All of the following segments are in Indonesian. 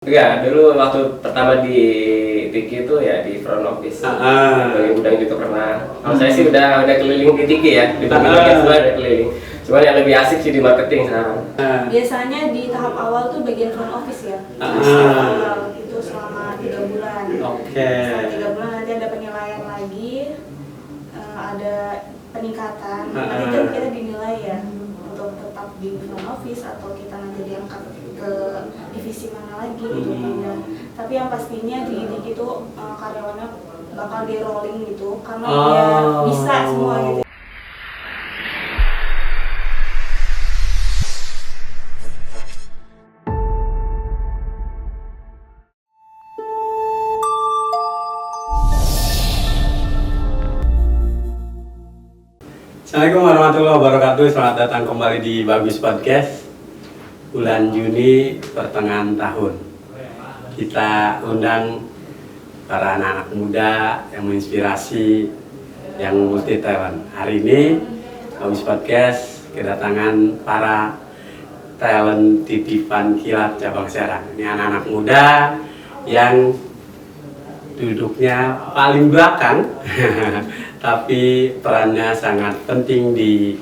Enggak, dulu waktu pertama di Tiki itu ya di front office. Bagian gudang juga pernah. Kalau saya sih udah keliling di Tiki ya, di bagian sebelah udah keliling. Cuman yang lebih asik sih di marketing sekarang. Biasanya di tahap awal tuh bagian front office ya. Awal itu selama 3 bulan. Selama 3 bulan nanti ada penilaian lagi, ada peningkatan. Nanti kan kita dinilai ya untuk tetap di front office atau kita nanti diangkat ke divisi mana lagi gitu kan. Tapi yang pastinya di Tiki itu karyawannya bakal di rolling gitu karena dia bisa semua gitu. Assalamualaikum warahmatullahi wabarakatuh. Selamat datang kembali di Bagus Podcast. Bulan Juni pertengahan tahun, kita undang para anak-anak muda yang menginspirasi, yang multi talent. Hari ini Bagus Podcast kedatangan para talent titipan kilat cabang Serang. Ini anak-anak muda yang duduknya paling belakang tapi perannya sangat penting di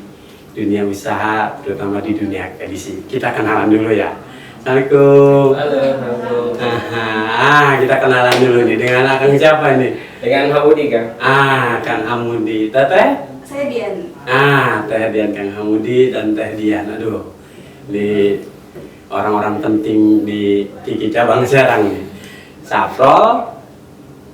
dunia usaha, terutama di dunia ekspedisi. Kita kenalan dulu ya. Assalamualaikum. Halo. Kita kenalan dulu nih dengan Akang siapa ini? Dengan Hamudi Kang. Kang Hamudi. Teteh? Saya Dian. Teh Dian, Kang Hamudi dan Teh Dian. Aduh, ini orang-orang penting di Tiki cabang Serang nih. Saprol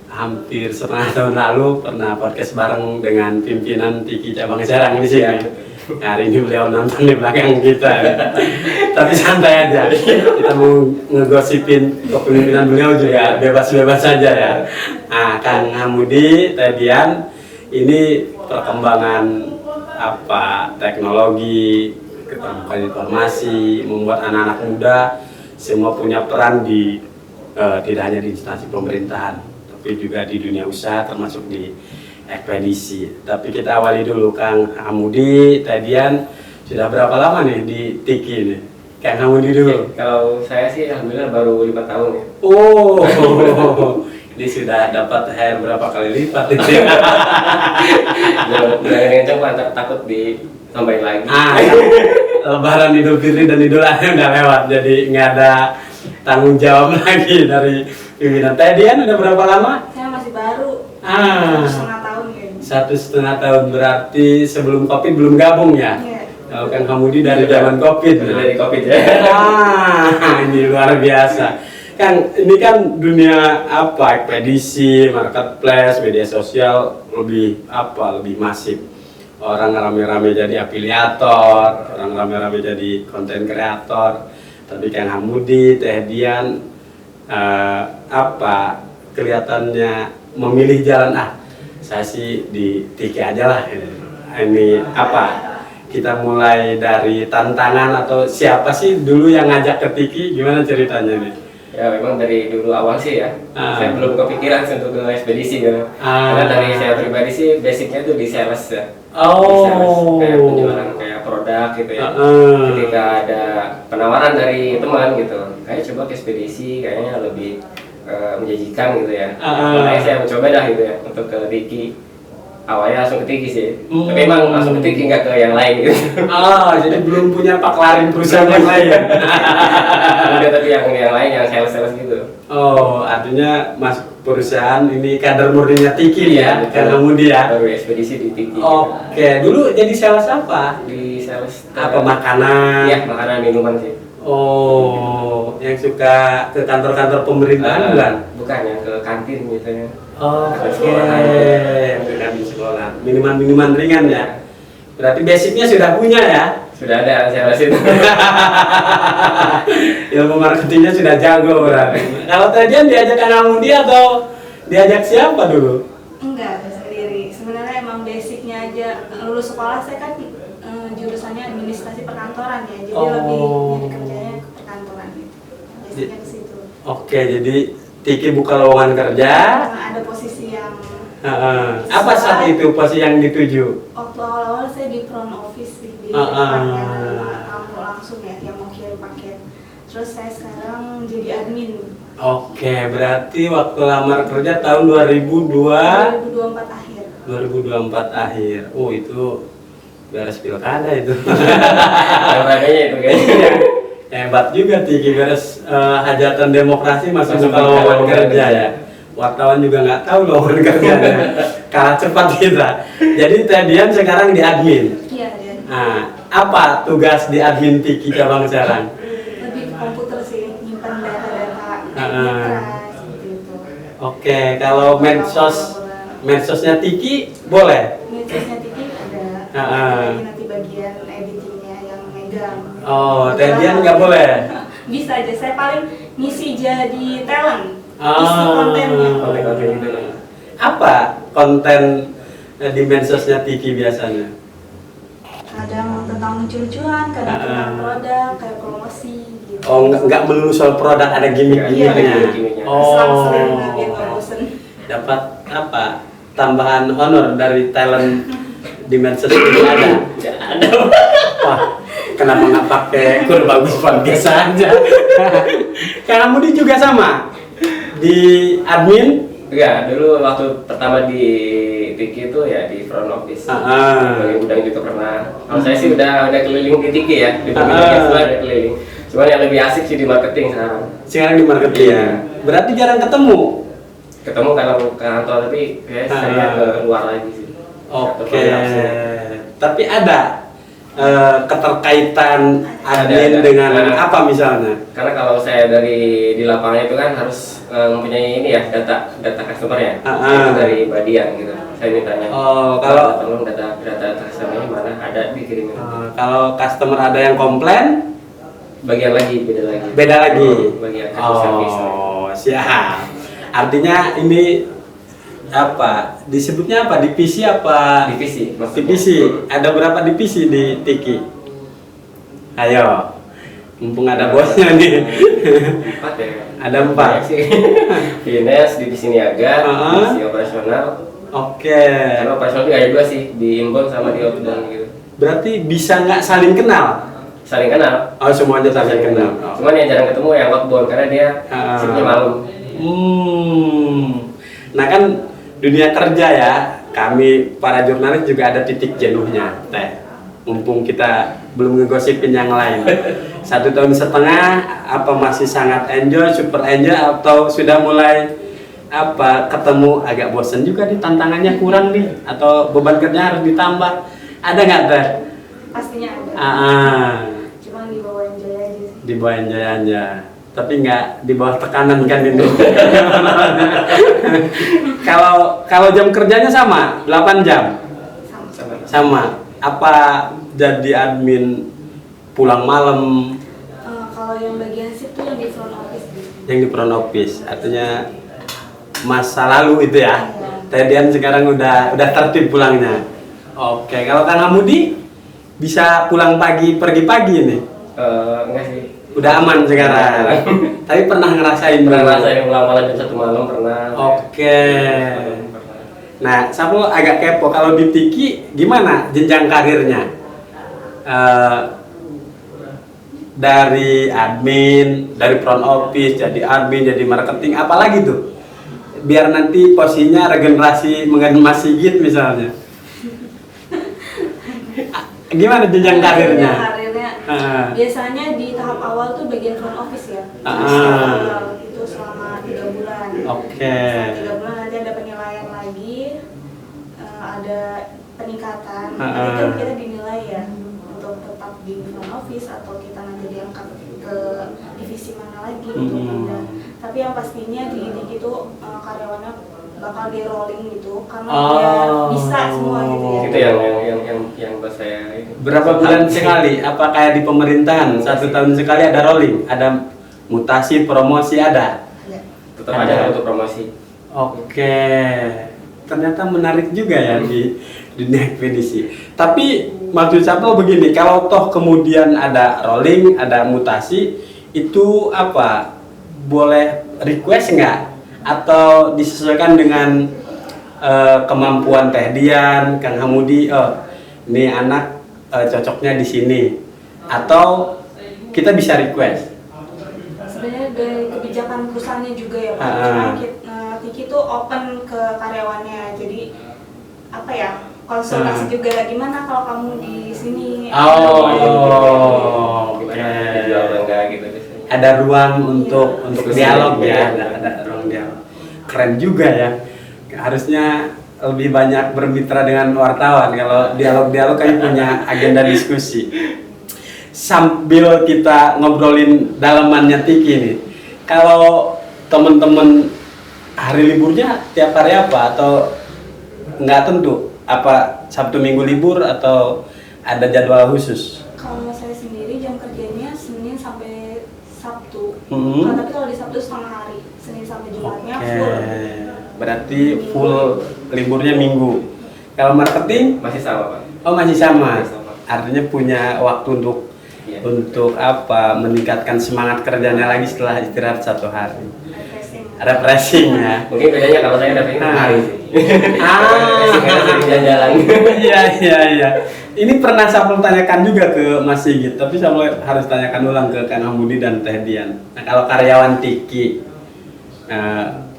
hampir setengah tahun lalu pernah podcast bareng dengan pimpinan Tiki cabang Serang di sini. Hari ini beliau nonton di belakang kita. Tapi santai aja. Kita mau ngegosipin kepemimpinan beliau juga bebas-bebas saja ya. Kang Hamudi, Teh Dian, ini perkembangan teknologi, keterbukaan informasi membuat anak-anak muda semua punya peran di tidak hanya di instansi pemerintahan, tapi juga di dunia usaha termasuk di ekspedisi. Tapi kita awali dulu, Kang Hamudi, Teh Dian, sudah berapa lama nih di Tiki nih? Kang Hamudi dulu. Kalau saya sih alhamdulillah baru 5 tahun ya. Ini sudah dapat THR berapa kali lipat itu? Jangan kencang Pak, takut ditambahin lagi. Lebaran Idul Fitri dan Idul Adha udah lewat, jadi nggak ada tanggung jawab lagi dari pimpinan. Teh Dian udah berapa lama? Saya masih baru. 1,5 tahun kayaknya. 1,5 tahun, berarti sebelum Covid belum gabung ya? Iya. Kalau Kang Hamudi dari zaman Covid. Dari Covid ya. Ini luar biasa. Kang, ini kan dunia ekspedisi, marketplace, media sosial lebih masif. Orang rame-rame jadi afiliator, orang rame-rame jadi konten kreator. Tapi Kang Hamudi, Teh Dian, kelihatannya memilih jalan saya sih di Tiki aja lah. Ini kita mulai dari tantangan atau siapa sih dulu yang ngajak ke Tiki, gimana ceritanya nih? Ya memang dari dulu awal sih ya, saya belum kepikiran untuk ke ekspedisi gitu. Karena dari saya pribadi sih basicnya tuh di sales ya. Di sales, kayak penjualan kayak produk gitu ya. Ketika ada penawaran dari teman gitu, kayak coba ke ekspedisi kayaknya lebih menjanjikan gitu ya. Makanya saya mencoba dah gitu ya untuk ke Tiki. Awalnya langsung ke Tiki sih, tapi emang langsung ke Tiki, nggak ke yang lain gitu. Jadi belum punya paklarin perusahaan yang lain. Udah, tapi yang lain yang sales gitu. Artinya mas perusahaan ini kader murninya Tiki ya, Kang Hamudi ya. Baru ekspedisi di Tiki. Dulu jadi sales apa? Di sales makanan? Iya, makanan minuman sih. Yang suka ke kantor-kantor pemerintahan bukan? Bukan, yang ke kantin biasanya. Di sekolah. Minuman-minuman ringan ya. Berarti basicnya sudah punya ya? Sudah ada sales itu. Ilmu marketingnya sudah jago berarti. Kalau tadi diajak Kang Hamudi atau diajak siapa dulu? Enggak, sendiri. Sebenarnya emang basicnya aja. Lulus sekolah saya kan jurusannya administrasi perkantoran ya. Jadi lebih jadi kerjanya ke perkantoran gitu. Basicnya ke situ. Jadi Tiki buka lowongan kerja. Ada posisi yang apa saat itu posisi yang dituju? Waktu awal-awal saya di front office di departemen tamu langsung ya, yang mau kirim paket. Terus saya sekarang jadi admin Oke, berarti waktu lamar kerja tahun 2024 akhir. 2024 akhir. Oh, itu beres pilkada itu. Olahraga itu kayaknya. Hebat juga Tiki, beres hajatan demokrasi masuk Masuk ke lowongan lowongan kerja kerja. ya. Wartawan juga nggak tahu lowongan kerjanya. Kalah cepat kita. Jadi Teh Dian sekarang di admin. Iya, ya. Nah, apa tugas di admin Tiki cabang Serang? Lebih ke komputer sih, nyimpan data-data Ah. seperti itu. Oke, kalau medsosnya Tiki boleh. Medsosnya Tiki ada. Nanti bagian editingnya yang megang. Oh, Teh Dian nggak boleh. Bisa aja, saya paling ngisi jadi talent. Isi kontennya. Konten-konten itu lah. Apa konten di medsosnya Tiki biasanya? Kadang tentang lucu-lucuan, kadang tentang produk, kayak promosi gitu. Oh, nggak melulu soal produk, ada gimmick-gimmicknya. Iya, gimmick-gimmicknya. Selang-seling Oh, biar nggak bosen. dapat apa? Tambahan honor dari talent di medsos ini ada. Nggak ada. Wah, kenapa nggak pakai kur bagus podcast aja? Kang Mudi juga sama di admin. Enggak, dulu waktu pertama di Tiki itu ya di front office. Sebagai gudang juga pernah. Kalau saya sih udah keliling di Tiki ya, di Tiki udah keliling. Cuman yang lebih asik sih di marketing sekarang. Sekarang di marketing. Iya. Berarti jarang ketemu. Ketemu kalau ke kantor tapi kayak saya keluar lagi sih. Oke. Tapi ada keterkaitan admin Ada. dengan Nah. apa misalnya? Karena kalau saya di lapangan itu kan harus mempunyai ini ya data customer ya. Itu dari Badian gitu. Saya mintanya. Oh, kalau tolong data customernya mana ada dikirimin. kalau customer ada yang komplain, Bagian lagi beda lagi. beda lagi. Bagian customer service. Oh, siap. Artinya ini apa? Disebutnya apa? Divisi apa? Divisi. maksudnya. Divisi. Ada berapa divisi di Tiki? Ayo. Mumpung ada bosnya nih. 4 ya. Ada 4. Banyak sih. Finance, divisi niaga, divisi operasional. Oke. Karena operasional juga ada 2 sih, di inbound sama di outbound gitu. Berarti bisa nggak saling kenal? Saling kenal. Oh, semuanya saling kenal. Oh. Cuman yang jarang ketemu yang outbound karena dia shiftnya malam. Nah kan dunia kerja ya, kami para jurnalis juga ada titik jenuhnya, Teh. Mumpung kita belum ngegosipin yang lain. 1,5 tahun, apa masih sangat enjoy, super enjoy, atau sudah mulai apa ketemu agak bosen juga nih, tantangannya kurang nih, atau beban kerja harus ditambah, ada nggak Teh? Pastinya ada. Cuma di bawah enjoy aja sih. Di bawah enjoy aja, tapi nggak di bawah tekanan kan itu. Kalau jam kerjanya sama 8 jam. Sama. Apa jadi admin pulang malam? Kalau yang bagian shift tuh yang di front office. Yang di front office, artinya masa lalu itu ya. Teh Dian sekarang udah tertib pulangnya. Oke, kalau Kang Hamudi bisa pulang pagi, pergi pagi nih. Enggak sih. Udah aman sekarang. Tapi pernah ngerasain Pernah ngerasain pulang malam jam 1 malam pernah. Oke. Nah, Sapo agak kepo kalau di Tiki gimana jenjang karirnya? Dari admin, dari front office, jadi admin, jadi marketing, apalagi tuh? Biar nanti posisinya regenerasi mengenai Mas Sigit misalnya. Gimana jenjang karirnya? Biasanya di tahap awal tuh bagian front office ya. Itu selama 3 bulan. Oke. Selama 3 bulan nanti ada penilaian lagi, ada peningkatan. Nanti kan kita dinilai ya untuk tetap di front office atau kita nanti diangkat ke divisi mana lagi untuk pindah. Tapi yang pastinya di Tiki itu karyawannya bakal di rolling gitu karena dia bisa semua gitu ya. Itu yang buat saya ini. Berapa bulan sekali? Apa kayak di pemerintahan 1 tahun sekali ada rolling, ada mutasi, promosi ada? Tetap ada untuk promosi. Oke, ternyata menarik juga ya di dunia ekspedisi. Tapi maksud saya begini, kalau toh kemudian ada rolling, ada mutasi, itu apa? Boleh request nggak? Atau disesuaikan dengan kemampuan Teh Dian, Kang Hamudi? Oh, ini anak cocoknya di sini. Atau kita bisa request? Sebenarnya dari kebijakan perusahaannya juga ya Pak. Cuma Tiki tuh open ke karyawannya, jadi apa ya, konsultasi juga gimana kalau kamu di sini. Oh, oke. Gitu. Ada ruang untuk dialog ya, ada ruang dialog. Keren juga ya. Harusnya lebih banyak bermitra dengan wartawan kalau dialog-dialog kan punya agenda diskusi. Sambil kita ngobrolin dalamannya Tiki nih, kalau teman-teman hari liburnya tiap hari apa atau nggak tentu? Apa Sabtu Minggu libur atau ada jadwal khusus? Kalau saya sendiri jam kerjanya Senin sampai Sabtu. Tapi kalau di Sabtu setengah hari, Senin sampai Jumatnya full. Berarti full liburnya Minggu. Kalau marketing masih sama Pak. Oh masih sama. Artinya punya waktu untuk apa? Meningkatkan semangat kerjanya lagi setelah istirahat 1 hari. Refreshing ya. Mungkin bedanya kalau saya udah pengen hari sih. Sering jalan-jalan. Iya. Ini pernah saya tanyakan juga ke Mas Sigit, tapi saya harus tanyakan ulang ke Kang Hamudi dan Teh Dian. Nah, kalau karyawan Tiki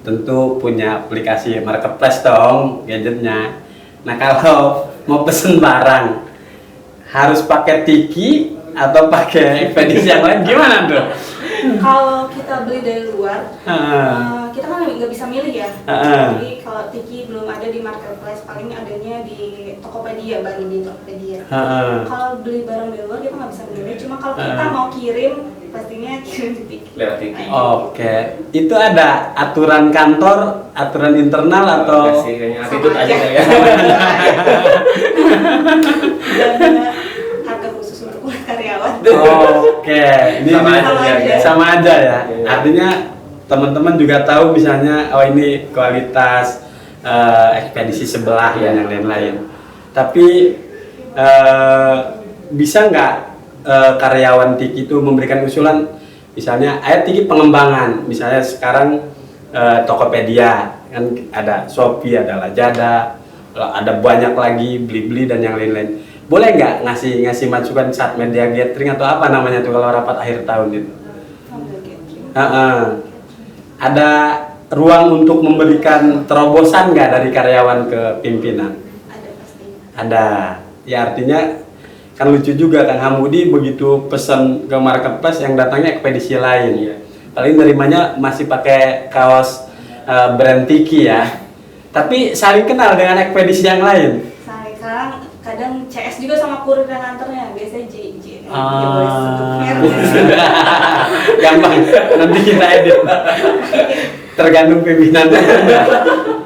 tentu punya aplikasi marketplace dong, gadgetnya. Nah, kalau mau pesen barang harus pakai Tiki atau pakai ekspedisi yang lain, gimana tuh? Kalau kita beli dari luar, kita kan nggak bisa milih ya. Jadi kalau Tiki belum ada di marketplace, paling adanya di Tokopedia, bagi di Tokopedia. Kalau beli barang dari luar kita nggak bisa milih. Cuma kalau kita mau kirim, pastinya kirim di Tiki. Lewat Tiki. Oke, itu ada aturan kantor, aturan internal atau? Kayaknya attitude aja kali ya. Harga khusus untuk karyawan. Oke, ini sama aja ya. Artinya teman-teman juga tahu misalnya ini kualitas ekspedisi sebelah dan yang lain-lain. Tapi bisa nggak karyawan Tiki itu memberikan usulan, misalnya Tiki pengembangan, misalnya sekarang Tokopedia kan ada Shopee, ada Lazada, ada banyak lagi Blibli dan yang lain-lain. Boleh nggak ngasih masukan saat media gathering atau apa namanya tuh kalau rapat akhir tahun itu? Ada ruang untuk memberikan terobosan nggak dari karyawan ke pimpinan? Ada pasti. Ada. Ya artinya kan lucu juga Kang Hamudi begitu pesan ke marketplace yang datangnya ekspedisi lain. Paling nerimanya masih pakai kaos brand Tiki ya. Tapi saling kenal dengan ekspedisi yang lain. Sekarang kadang CS juga sama kurir yang nganternya, biasanya JJ. Gampang, nanti kita edit. Tergantung pimpinan.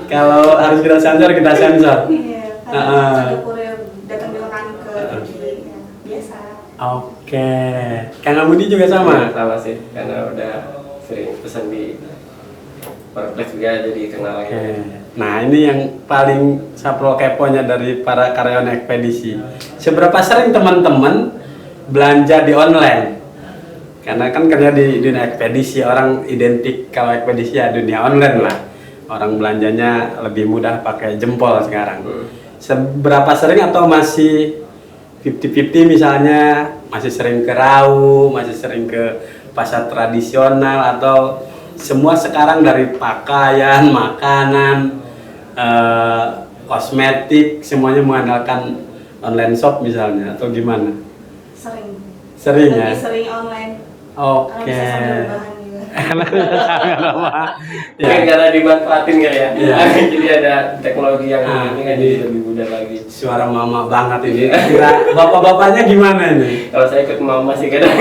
Kalau harus kita sensor, kita sensor. Iya, ada kurir datang bilang ke Tiki, biasa. Oke, Kang Hamudi juga sama? Sama sih, karena udah sering pesan di marketplace juga jadi kenal lagi. Nah ini yang paling sapro keponya dari para karyawan ekspedisi. Seberapa sering teman-teman belanja di online? Karena kan kerja di dunia ekspedisi, orang identik kalau ekspedisi ya dunia online lah. Orang belanjanya lebih mudah pakai jempol sekarang. Seberapa sering atau masih 50-50 misalnya? Masih sering ke Rau, masih sering ke pasar tradisional, atau semua sekarang dari pakaian, makanan, kosmetik, semuanya mengandalkan online shop misalnya, atau gimana? Sering ya? Lebih sering online. Oke. Mungkin karena dimanfaatin kan ya. Jadi ada teknologi yang ini kan jadi lebih mudah lagi. Suara mama banget ini. Bapak-bapaknya gimana ini? Kalau saya ikut mama sih kadang.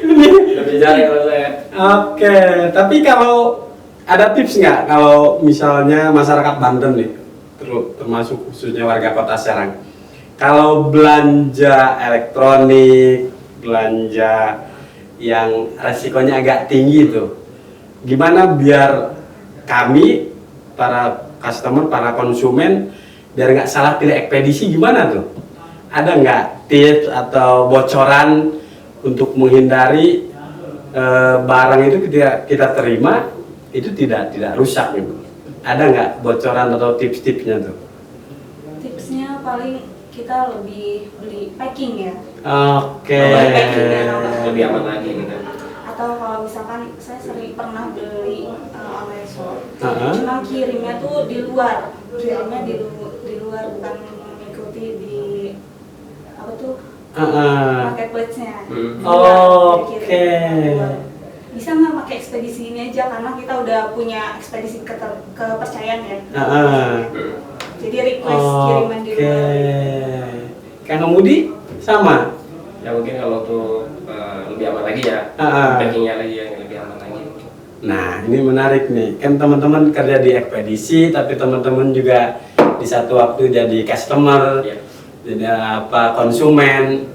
Lebih jarang kalau saya. Oke, tapi kalau ada tips nggak kalau misalnya masyarakat Banten nih, termasuk khususnya warga Kota Serang, kalau belanja elektronik, belanja yang resikonya agak tinggi itu, gimana biar kami para customer, para konsumen biar nggak salah pilih ekspedisi, gimana tuh? Ada nggak tips atau bocoran untuk menghindari barang itu kita terima itu tidak rusak gitu? Ada nggak bocoran atau tips-tipsnya tuh? Tipsnya paling kita lebih beli packing ya. Oke. Lebih aman lagi gitu. Atau kalau misalkan saya pernah beli online shop, cuma kirimnya tuh di luar, di luar bukan mengikuti di apa tuh marketplace-nya. Oke. Bisa nggak pakai ekspedisi ini aja karena kita udah punya ekspedisi kepercayaan ya. Jadi request kiriman di luar. Kang Hamudi sama? Ya mungkin kalau tuh lebih aman lagi ya, packingnya lagi yang lebih aman lagi. Nah ini menarik nih, kan teman-teman kerja di ekspedisi, tapi teman-teman juga di satu waktu jadi customer, jadi konsumen.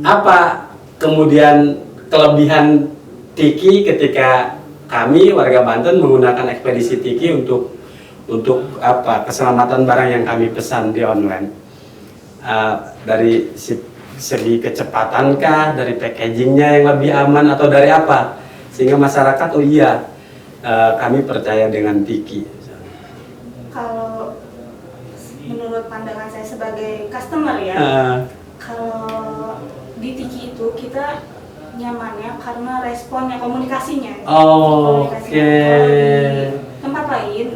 Apa kemudian kelebihan Tiki ketika kami warga Banten menggunakan ekspedisi Tiki untuk keselamatan barang yang kami pesan di online? Dari segi kecepatankah, dari packagingnya yang lebih aman, atau dari apa sehingga masyarakat kami percaya dengan Tiki? Kalau menurut pandangan saya sebagai customer ya, kalau di Tiki itu kita nyamannya karena responnya, komunikasinya. Kalau di tempat lain itu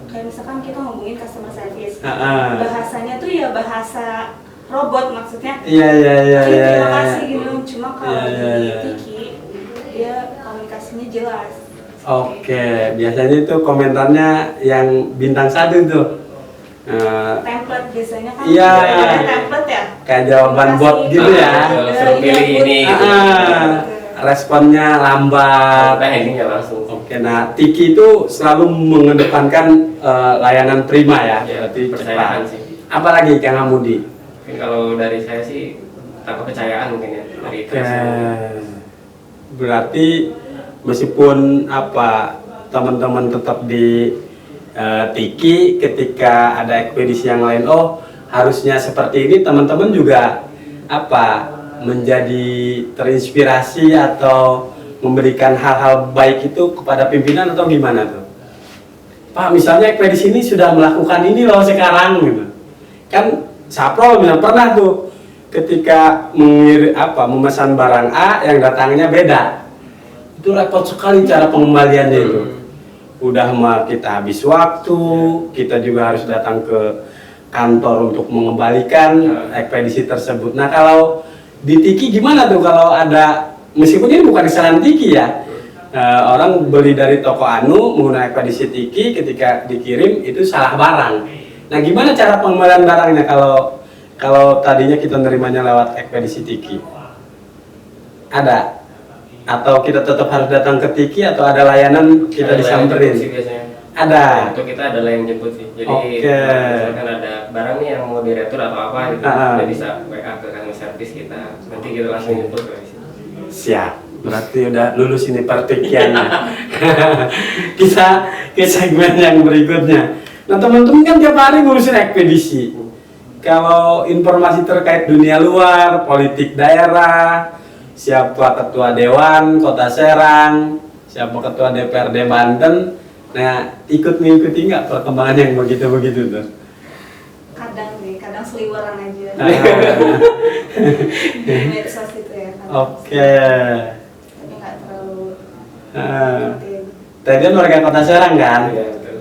kayak misalkan kita ngomongin customer service, bahasanya tuh ya bahasa robot, maksudnya terima kasih gitu. Cuma kalau di Tiki dia komunikasinya jelas. Biasanya itu komentarnya yang bintang 1 tuh. Template biasanya kan ada template ya, kayak jawaban bot gitu ya. Suruh pilih ini responnya lambat, handlingnya langsung. Nah Tiki itu selalu mengedepankan layanan prima ya, berarti percayaan cepat. sih. Apalagi Kang Hamudi? Mungkin kalau dari saya sih tanpa kepercayaan mungkin ya dari Berarti meskipun teman-teman tetap di Tiki, ketika ada ekspedisi yang lain, harusnya seperti ini, teman-teman juga menjadi terinspirasi atau memberikan hal-hal baik itu kepada pimpinan, atau gimana tuh? Pak, misalnya ekspedisi ini sudah melakukan ini loh sekarang gitu. Kan Saprol pernah tuh ketika memesan barang A yang datangnya beda. Itu repot sekali cara pengembaliannya itu. Udah kita habis waktu, kita juga harus datang ke kantor untuk mengembalikan ekspedisi tersebut. Nah kalau di Tiki gimana tuh kalau ada, meskipun ini bukan kesalahan Tiki ya, orang beli dari toko anu menggunakan ekspedisi Tiki, ketika dikirim itu salah barang. Nah gimana cara pengembalian barangnya kalau tadinya kita nerimanya lewat ekspedisi Tiki? Ada? Atau kita tetap harus datang ke Tiki, atau ada layanan kita disamperin? Ada. Untuk kita ada layanan jemput sih. Jadi misalkan ada barang nih yang mau diretur atau apa gitu, kita bisa WA ke customer service kita. Nanti kita langsung jemput ke sini. Siap. Berarti udah lulus ini pertikiannya. Kita ke segmen yang berikutnya. Nah teman-teman kan tiap hari ngurusin ekspedisi. Kalau informasi terkait dunia luar, politik daerah, siapa ketua Dewan Kota Serang, siapa ketua DPRD Banten, nah ikut mengikuti nggak perkembangan yang begitu-begitu tuh? Kadang seliweran aja. Di medsos itu ya. Tapi nggak terlalu. Tadi kan warga Kota Serang kan? Iya, betul.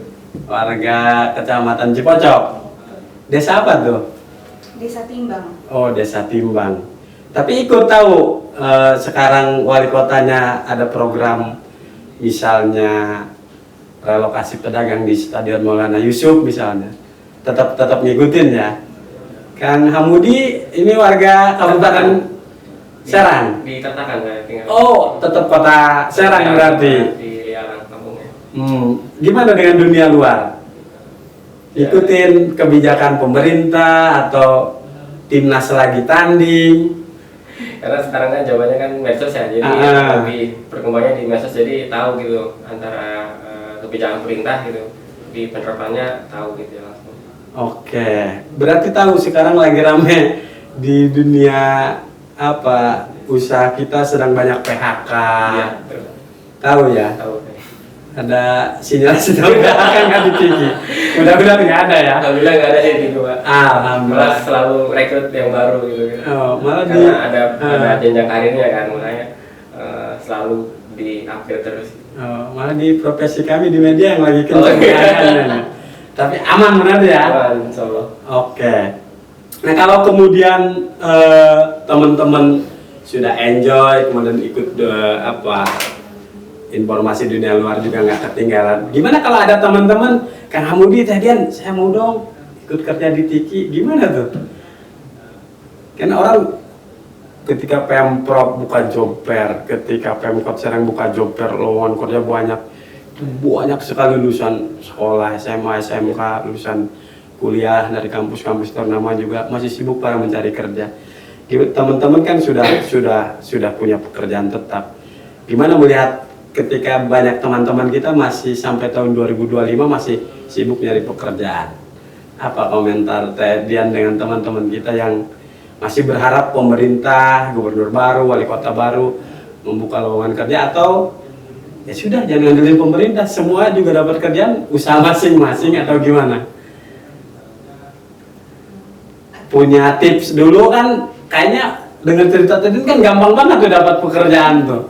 Warga Kecamatan Cipocok. Desa apa tuh? Desa Timbang. Oh, Desa Timbang. Tapi ikut tahu sekarang wali kotanya ada program, misalnya relokasi pedagang di Stadion Maulana Yusuf misalnya. Tetap ngikutin ya. Kang Hamudi ini warga Kabupaten Serang. Di Tatakan saya tinggal. Oh, tetap Kota Serang berarti. Di Lialang kampungnya. Gimana dengan dunia luar? Ikutin kebijakan pemerintah atau timnas lagi tanding? Karena sekarang kan jawabannya kan medsos ya, jadi lebih perkembangannya di medsos, jadi tahu gitu antara kebijakan pemerintah gitu, di penerapannya tahu gitu ya langsung. Berarti tahu sekarang lagi rame di dunia usaha kita sedang banyak PHK. Iya, tahu ya? Tahu. Ada sinyal-sinyal kan di Tiki. Mudah-mudahan nggak ada ya. Alhamdulillah nggak ada sih di gua. Alhamdulillah. Malah selalu rekrut yang baru gitu. Oh, malah karena ada jenjang karirnya kan, makanya selalu di-upgrade terus. Malah di profesi kami di media yang lagi kencang tapi aman benar ya? Aman, insyaallah. Oke. Nah kalau kemudian teman-teman sudah enjoy, kemudian ikut informasi dunia luar juga nggak ketinggalan. Gimana kalau ada teman-teman, Kang Hamudi tadian saya mau dong ikut kerja di Tiki, gimana tuh? Kan orang ketika Pemprov buka job fair, ketika Pemkot Serang buka job fair, lowongan kerja banyak sekali lulusan sekolah SMA, SMK, lulusan kuliah dari kampus-kampus ternama juga masih sibuk para mencari kerja. Teman-teman kan sudah punya pekerjaan tetap. Gimana melihat ketika banyak teman-teman kita masih sampai tahun 2025 masih sibuk nyari pekerjaan? Apa komentar Teh Dian dengan teman-teman kita yang masih berharap pemerintah, gubernur baru, wali kota baru membuka lowongan kerja, atau ya sudah jangan ngandelin pemerintah, semua juga dapat kerjaan, usaha masing-masing, atau gimana? Punya tips dulu kan, kayaknya dengan cerita tadi kan gampang banget tuh dapat pekerjaan tuh,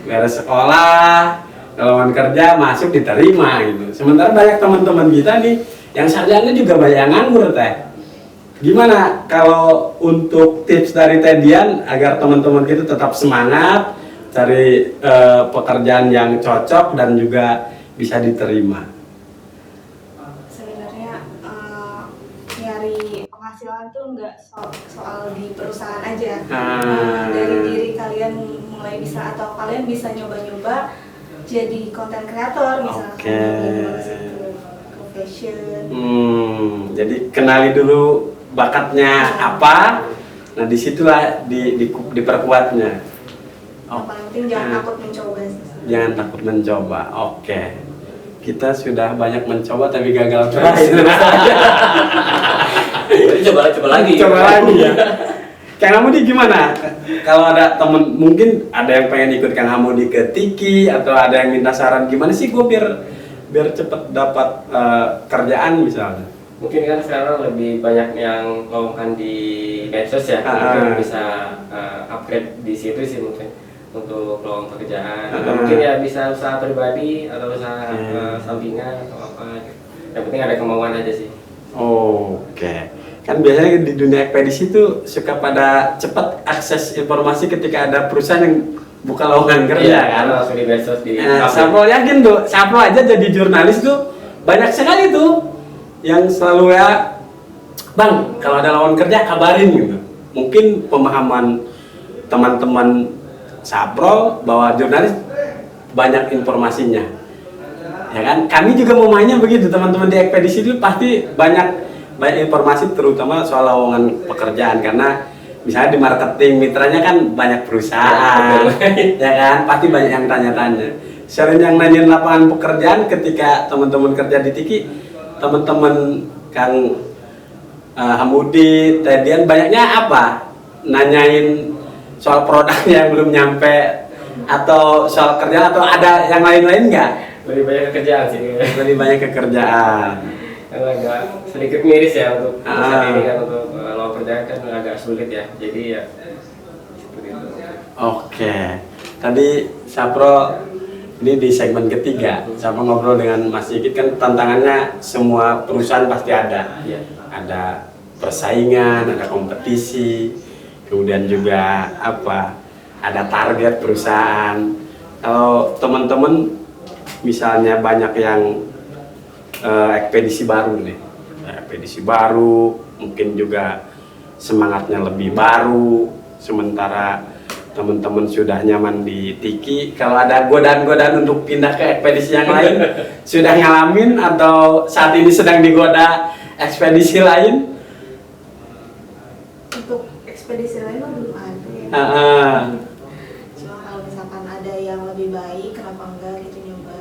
beres sekolah, lowongan kerja masuk diterima gitu. Sementara banyak teman-teman kita nih yang sarjana juga banyak yang nganggur Teh. Gimana kalau untuk tips dari Teh Dian agar teman-teman kita tetap semangat cari pekerjaan yang cocok dan juga bisa diterima? Sebenarnya nyari penghasilan tuh nggak soal di perusahaan aja. Dari diri kalian mulai bisa, atau kalian bisa nyoba-nyoba jadi konten kreator misalnya. Profession. Jadi kenali dulu bakatnya apa, nah disitulah diperkuatnya. Yang paling penting jangan takut mencoba. Jangan takut mencoba. Oke. Kita sudah banyak mencoba tapi gagal terus. Jadi coba lagi. Coba lagi ya. Kang Hamudi gimana? Kalau ada temen, mungkin ada yang pengen ikut Kang Hamudi ke Tiki, atau ada yang minta saran gimana sih gue biar cepet dapat kerjaan misalnya. Mungkin kan sekarang lebih banyak yang lowongan di medsos ya, mungkin bisa upgrade di situ sih mungkin untuk lowongan pekerjaan. Atau mungkin ya bisa usaha pribadi atau usaha sampingan atau apa. Yang penting ada kemauan aja sih. Oke. Kan biasanya di dunia ekspedisi itu suka pada cepat akses informasi ketika ada perusahaan yang buka lowongan kerja kan. Langsung di medsos di. Sapro yakin tuh, Sapro aja jadi jurnalis tuh banyak sekali tuh yang selalu ya, Bang, kalau ada lowongan kerja kabarin gitu. Mungkin pemahaman teman-teman Sapro bahwa jurnalis banyak informasinya, ya kan? Kami juga mau mainnya begitu, teman-teman di ekspedisi itu pasti banyak informasi terutama soal lowongan pekerjaan, karena misalnya di marketing mitranya kan banyak perusahaan, ya kan? Pasti banyak yang tanya-tanya. Sering yang nanyain lapangan pekerjaan ketika teman-teman kerja di Tiki. Teman-teman Kang Hamudi, Teh Dian banyaknya apa? Nanyain soal produknya yang belum nyampe, atau soal kerjaan, atau ada yang lain-lain nggak? Lebih banyak kerjaan sih. Lebih banyak kerjaan. Karena agak sedikit miris ya untuk saat ini kan, untuk lowongan kerjaan kan agak sulit ya. Jadi ya seperti itu. Oke. Tadi Sapro ini di segmen ketiga, sama ngobrol dengan Mas Sigit, kan tantangannya semua perusahaan pasti ada. Ada persaingan, ada kompetisi, kemudian juga ada target perusahaan. Kalau teman-teman misalnya banyak yang ekspedisi baru nih, ekspedisi baru, mungkin juga semangatnya lebih baru, sementara teman-teman sudah nyaman di Tiki. Kalau ada godaan-godaan untuk pindah ke ekspedisi yang lain, sudah ngalamin atau saat ini sedang digoda ekspedisi lain? Untuk ekspedisi lain belum ada ya. Cuma kalau misalkan ada yang lebih baik, kenapa enggak gitu nyoba.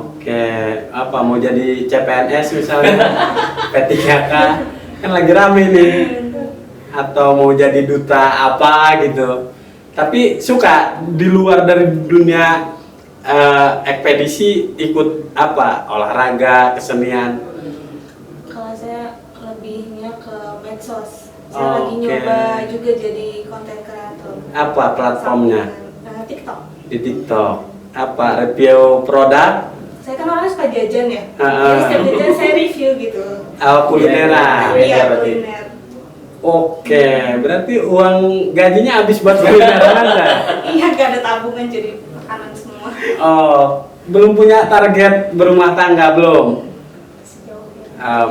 Oke, apa mau jadi CPNS misalnya, P3K kan lagi rame nih, atau mau jadi duta apa gitu. Tapi suka di luar dari dunia ekspedisi ikut apa? Olahraga, kesenian? Kalau saya lebihnya ke medsos. Saya lagi nyoba juga jadi konten kreator. Apa platformnya? TikTok. Di TikTok. Apa review produk? Saya kan orangnya suka jajan ya. Jadi setiap jajan saya review gitu. Kulineran. Iya, kuliner. Oke, berarti uang gajinya habis buat kulineran aja? Iya, gak ada tabungan jadi makanan semua. Oh, belum punya target berumah tangga belum? Sejauh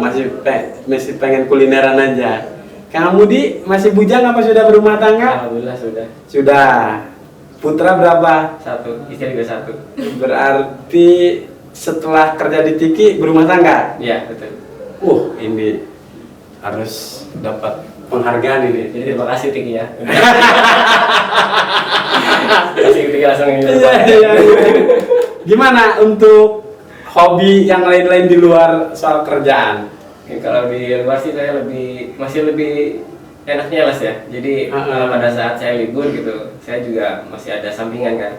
ini. Masih pengen kulineran aja. Kang Mudi masih bujang apa sudah berumah tangga? Alhamdulillah sudah. Sudah. Putra berapa? 1, istri juga 1. Berarti setelah kerja di Tiki berumah tangga? Iya, betul. Ini harus dapat penghargaan ini. Jadi terima kasih Tiki ya. Kasih Tiki langsung ini. Iya. Gimana untuk hobi yang lain-lain di luar soal kerjaan? Kalau di luar sih saya masih lebih enaknya Mas ya. Jadi pada saat saya libur gitu, saya juga masih ada sampingan kan.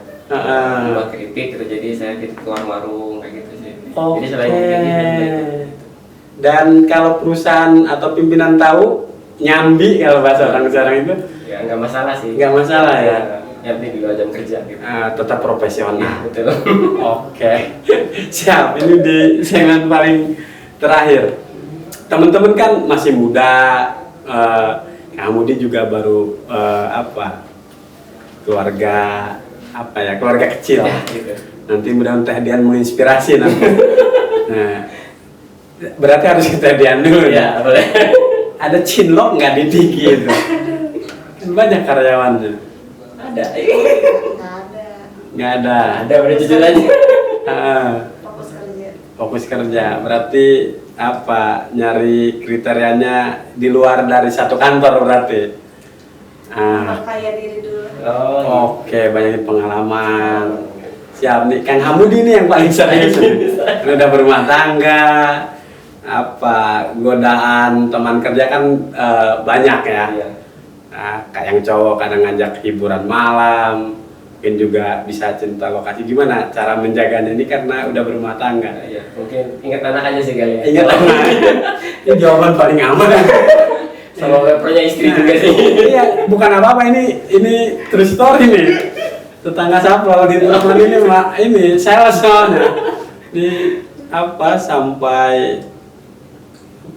Buat keripik gitu, jadi saya ke warung-warung kayak gitu sih. Jadi selain keripik. Dan kalau perusahaan atau pimpinan tahu nyambi kalau bahasa orang sekarang itu? Ya nggak masalah sih. Nggak masalah ya. Yang penting di luar jam kerja gitu. Tetap profesional. Betul. Oke. Siap. Ini di segmen paling terakhir. Teman-teman kan masih muda. Kang Mudi juga baru keluarga kecil. Ya, gitu. Nanti mudah-mudahan Teh Dian menginspirasi nanti. Nah, berarti harus kita Dian dulu ya. Boleh. Ada cinlok nggak di Tiki itu? Kan banyak karyawannya. Ada. Nggak ada. Ada, udah jujur aja. Fokus kerja. Fokus kerja. Berarti nyari kriterianya di luar dari satu kantor berarti. Perkaya diri dulu. Oke, banyak pengalaman. Siap nih, Kang Hamudi nih yang paling serius. Udah berumah tangga, godaan teman kerja kan banyak ya. Kayak yang cowok kadang ngajak hiburan malam, mungkin juga bisa cinta lokasi. Gimana cara menjaganya ini karena udah berumah tangga? Iya, mungkin ingat anak aja sih kali ya. Ingat anak. Ini jawaban paling aman. Sama punya istri juga sih. Iya, bukan apa-apa, ini true story nih. Tetangga Saprol di teman ini ini sales soalnya. Sampai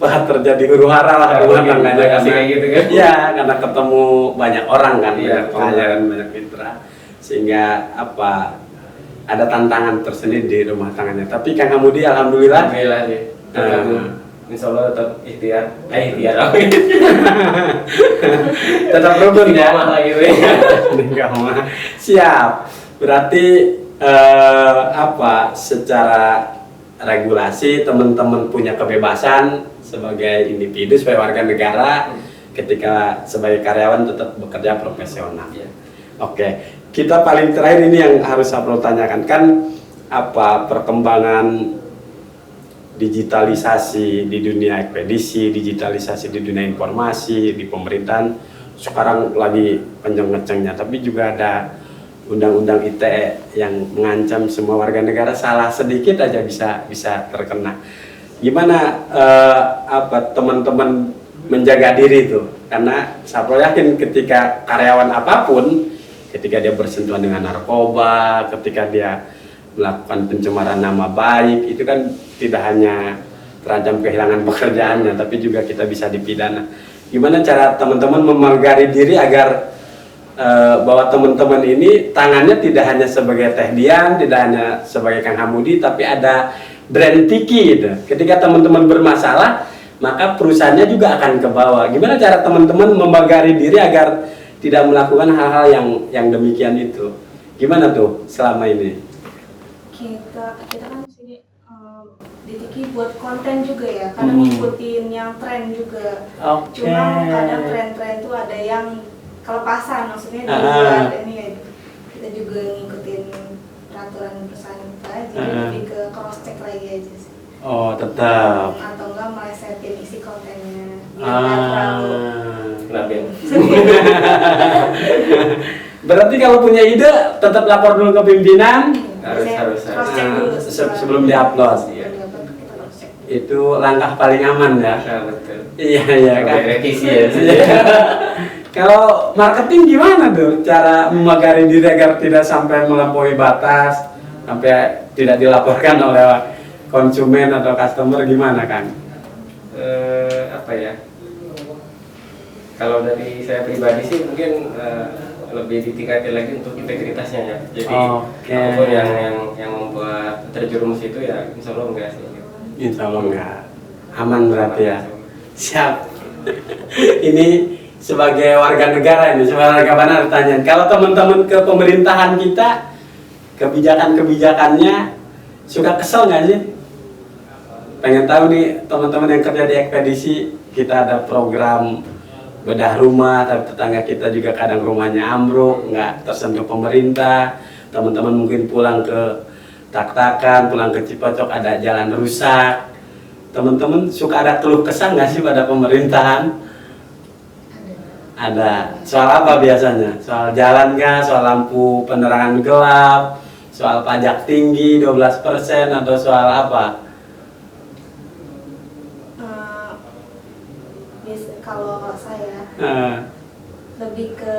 terjadi huru-hara lah rumah tangganya karena gitu kan. Iya, karena ketemu banyak orang kan, Iya, banyak klien, banyak mitra. Sehingga ada tantangan tersendiri di rumah tangganya. Tapi Kang Hamudi alhamdulillah sih. Insya Allah tetap ikhtiar. Tetap rukun ya. Gitu. Enggak mah. Siap. Berarti secara regulasi teman-teman punya kebebasan sebagai individu, sebagai warga negara, ketika sebagai karyawan tetap bekerja profesional. Ya. Oke, kita paling terakhir ini yang harus saya tanyakan kan perkembangan digitalisasi di dunia ekspedisi, digitalisasi di dunia informasi, di pemerintahan sekarang lagi kenceng-kencengnya, tapi juga ada undang-undang ITE yang mengancam semua warga negara salah sedikit aja bisa terkena. Gimana teman-teman menjaga diri itu? Karena saya yakin ketika karyawan apapun, ketika dia bersentuhan dengan narkoba, ketika dia melakukan pencemaran nama baik, itu kan tidak hanya terancam kehilangan pekerjaannya, tapi juga kita bisa dipidana. Gimana cara teman-teman memagari diri agar bahwa teman-teman ini tangannya tidak hanya sebagai Teh Dian, tidak hanya sebagai Kang Hamudi, tapi ada brand Tiki gitu. Ketika teman-teman bermasalah, maka perusahaannya juga akan ke bawah. Gimana cara teman-teman memagari diri agar tidak melakukan hal-hal yang demikian itu? Gimana tuh selama ini? Kita kan sini di Tiki buat konten juga ya, kadang ngikutin yang tren juga. Cuma kadang tren-tren itu ada yang kelepasan, maksudnya di luar ini kita juga ngikutin peraturan perusahaan kita, jadi lebih ke cross check lagi aja sih. Oh, tetap. Atau enggak melesetin isi kontennya biar nggak terlalu. Kenapa? Berarti kalau punya ide tetap lapor dulu ke pimpinan, harus cross check dulu sebelum diupload. Iya. kita cross check. Itu langkah paling aman ya. Nah, betul. Iya kan. Revisi ya. Kalau marketing gimana tuh cara memagari diri agar tidak sampai melampaui batas, sampai tidak dilaporkan oleh konsumen atau customer, gimana kan? Apa ya? Kalau dari saya pribadi sih mungkin lebih ditingkatin lagi untuk integritasnya ya. Jadi apapun yang membuat terjerumus itu ya insya Allah enggak sih. Insya Allah enggak. Aman berarti ya. Siap. Ini sebagai warga negara ini, sebagai warga mana ditanyain. Kalau teman-teman ke pemerintahan kita, kebijakan-kebijakannya suka kesel nggak sih? Pengen tahu nih teman-teman yang kerja di ekspedisi, kita ada program bedah rumah, tapi tetangga kita juga kadang rumahnya ambruk, nggak tersentuh pemerintah. Teman-teman mungkin pulang ke Tak-Takan, pulang ke Cipocok ada jalan rusak. Teman-teman suka ada keluh kesah nggak sih pada pemerintahan? Ada. Soal apa biasanya? Soal jalan nggak? Soal lampu penerangan gelap? Soal pajak tinggi 12% atau soal apa? Kalau saya lebih ke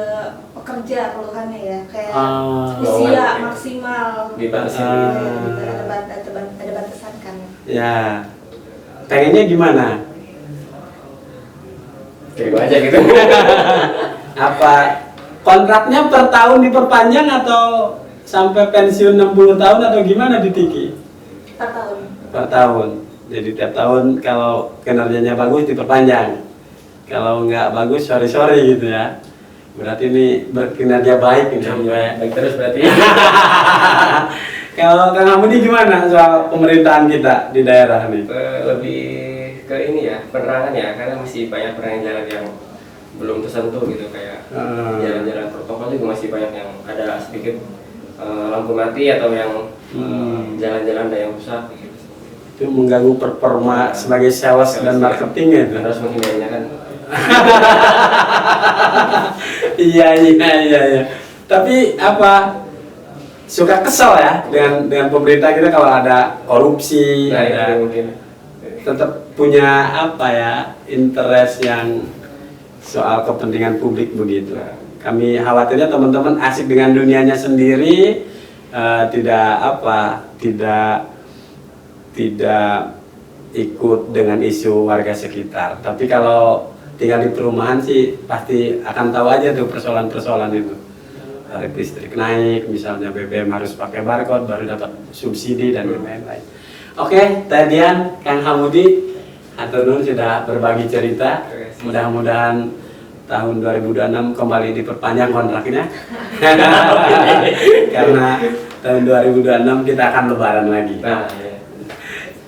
pekerja keluhannya ya, kayak usia maksimal dibatasi. Ada batasan kan. Ya. Pengennya gimana? Kayak aja gitu. Apa kontraknya per tahun diperpanjang atau sampai pensiun 60 tahun atau gimana di Tiki? Per tahun. Per tahun. Jadi tiap tahun kalau kinerjanya bagus diperpanjang. Kalau nggak bagus sorry gitu ya. Berarti ini berkinerja baik ini. Baik terus berarti. Kalau Kang Hamudi gimana soal pemerintahan kita di daerah nih? Lebih ke ini ya, penerangan ya, karena masih banyak penerangan jalan yang belum tersentuh gitu, kayak jalan-jalan protokol juga masih banyak yang ada sedikit lampu mati atau yang jalan-jalan ada yang rusak gitu. Itu mengganggu performa sebagai sales dan marketing ya itu. Harus menghindarinya kan. Iya. Tapi apa suka kesel ya dengan pemerintah kita kalau ada korupsi, Nah, ada mungkin tetap punya apa ya interest yang soal kepentingan publik begitu. Kami khawatirnya teman-teman asik dengan dunianya sendiri, tidak ikut dengan isu warga sekitar. Tapi kalau tinggal di perumahan sih pasti akan tahu aja tuh persoalan-persoalan itu. Tarif listrik naik, misalnya BBM harus pakai barcode baru dapat subsidi dan lain-lain. Oke, Teh Dian, Kang Hamudi, hatur nuhun sudah berbagi cerita. Mudah-mudahan tahun 2026 kembali diperpanjang kontraknya. Karena tahun 2026 kita akan lebaran lagi. nah, ya.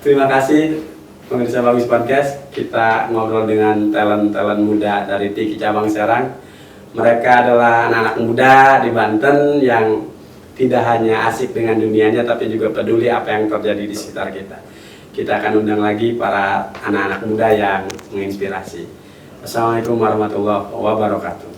Terima kasih pemirsa Bagus Podcast. Kita ngobrol dengan talent muda dari Tiki Cabang Serang. Mereka adalah anak-anak muda di Banten yang tidak hanya asik dengan dunianya tapi juga peduli apa yang terjadi di sekitar kita. Kita akan undang lagi para anak-anak muda yang menginspirasi. Assalamualaikum warahmatullahi wabarakatuh.